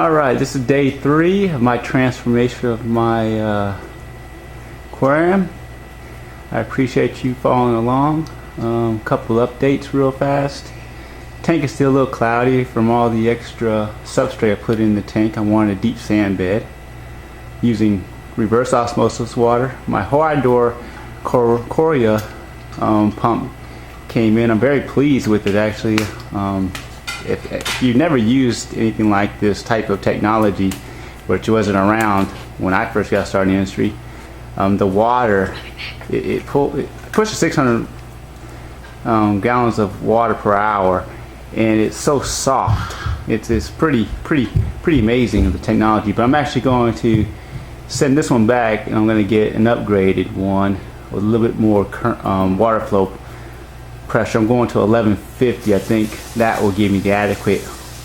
Alright, this is day 3 of my transformation of my aquarium. I appreciate you following along. Couple updates real fast. Tank is still a little cloudy from all the extra substrate I put in the tank. I wanted a deep sand bed using reverse osmosis water. My Aquarium pump came in. I'm very pleased with it actually. If you've never used anything like this type of technology, which wasn't around when I first got started in the industry, the water, it pushes 600 gallons of water per hour, and it's so soft. It's pretty amazing, the technology. But I'm actually going to send this one back, and I'm going to get an upgraded one with a little bit more water flow pressure. I'm going to 1150. I think that will give me the adequate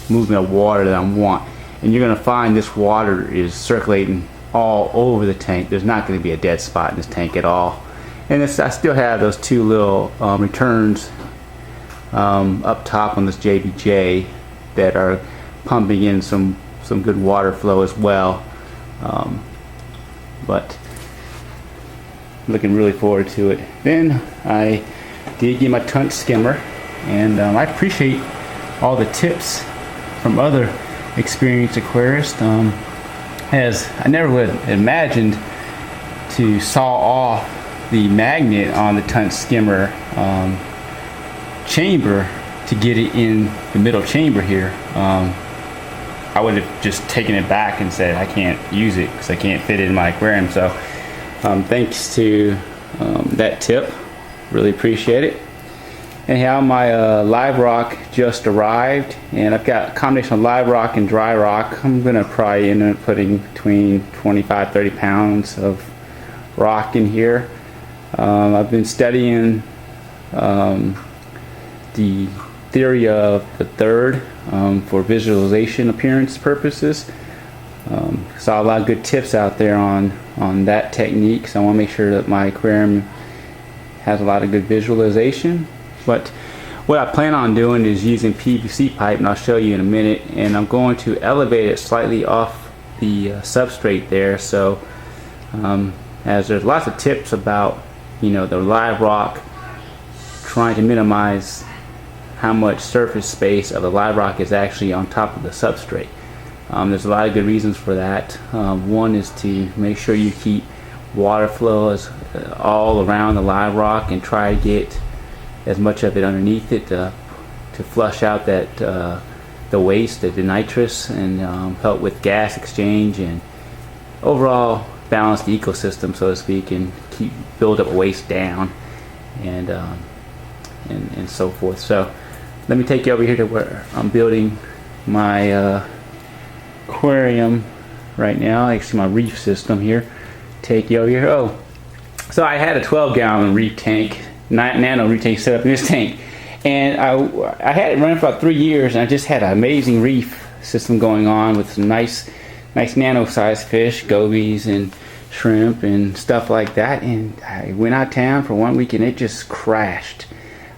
movement of water that I want. And you're going to find this water is circulating all over the tank. There's not going to be a dead spot in this tank at all. And I still have those two little returns up top on this JBJ that are pumping in some good water flow as well. But looking really forward to it. Then I did get my tunch skimmer, and I appreciate all the tips from other experienced aquarists, as I never would have imagined to saw off the magnet on the tunch skimmer chamber to get it in the middle chamber here. I would have just taken it back and said I can't use it because I can't fit it in my aquarium. So thanks to that tip, really appreciate it. Anyhow, my live rock just arrived, and I've got a combination of live rock and dry rock. I'm gonna probably end up putting between 25-30 pounds of rock in here. I've been studying the theory of the third for visualization appearance purposes. Saw a lot of good tips out there on that technique, so I want to make sure that my aquarium has a lot of good visualization. But what I plan on doing is using PVC pipe, and I'll show you in a minute, and I'm going to elevate it slightly off the substrate there. So as there's lots of tips about the live rock, trying to minimize how much surface space of the live rock is actually on top of the substrate. There's a lot of good reasons for that. One is to make sure you keep water flow all around the live rock and try to get as much of it underneath it to flush out that the waste, the nitrous, and help with gas exchange and overall balance the ecosystem, so to speak, and build up waste down and so forth. So let me take you over here to where I'm building my aquarium right now. Actually, my reef system here. Take you over here. Oh, so I had a 12-gallon reef tank, nano reef tank set up in this tank, and I had it running for about 3 years, and I just had an amazing reef system going on with some nice nano-sized fish, gobies and shrimp and stuff like that. And I went out of town for 1 week, and it just crashed.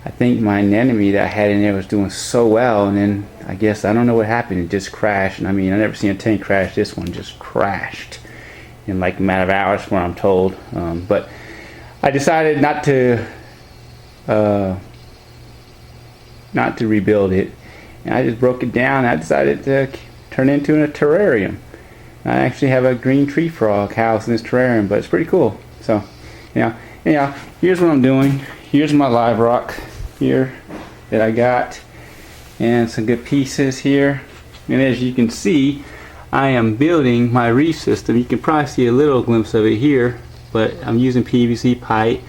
I think my anemone that I had in there was doing so well, and then I guess I don't know what happened. It just crashed. And I mean, I never seen a tank crash. This one just crashed in like a matter of hours, from what I'm told. But I decided not to rebuild it, and I just broke it down. I decided to turn it into a terrarium. I actually have a green tree frog house in this terrarium, but it's pretty cool. So anyhow, here's what I'm doing. Here's my live rock here that I got, and some good pieces here. And as you can see, I am building my reef system. You can probably see a little glimpse of it here, but I'm using PVC pipe,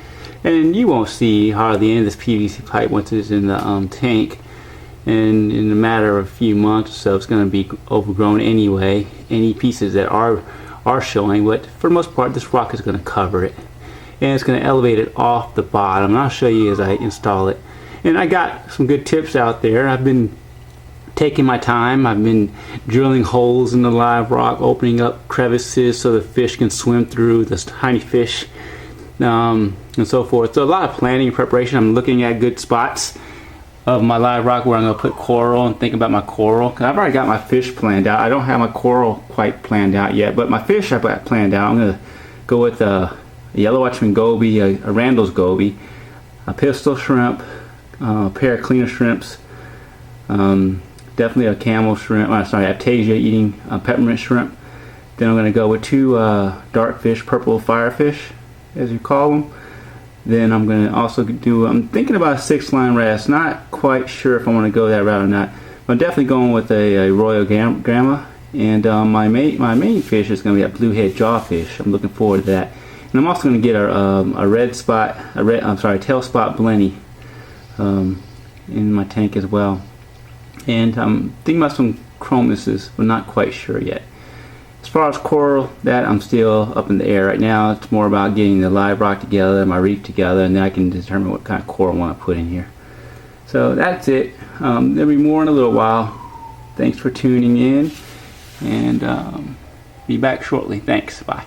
and you won't see hardly any of this PVC pipe once it's in the tank. And in a matter of a few months or so, it's going to be overgrown anyway. Any pieces that are showing, but for the most part, this rock is going to cover it, and it's going to elevate it off the bottom. And I'll show you as I install it. And I got some good tips out there. I've been taking my time. I've been drilling holes in the live rock, opening up crevices so the fish can swim through, the tiny fish, and so forth. So a lot of planning and preparation. I'm looking at good spots of my live rock where I'm going to put coral and think about my coral. I've already got my fish planned out. I don't have my coral quite planned out yet, but my fish I've got planned out. I'm going to go with a yellow watchman goby, a Randall's goby, a pistol shrimp, a pair of cleaner shrimps, definitely a camel shrimp, Aptasia eating peppermint shrimp. Then I'm going to go with 2 dark fish, purple firefish, as you call them. Then I'm going to also do, I'm thinking about a 6-line wrasse. Not quite sure if I want to go that route or not. But I'm definitely going with a Royal Gamma. And my main fish is going to be that bluehead jawfish. I'm looking forward to that. And I'm also going to get a tail spot blenny in my tank as well. And I'm thinking about some chromuses, but not quite sure yet. As far as coral, that I'm still up in the air right now. It's more about getting the live rock together, my reef together, and then I can determine what kind of coral I want to put in here. So that's it. There'll be more in a little while. Thanks for tuning in, and be back shortly. Thanks. Bye.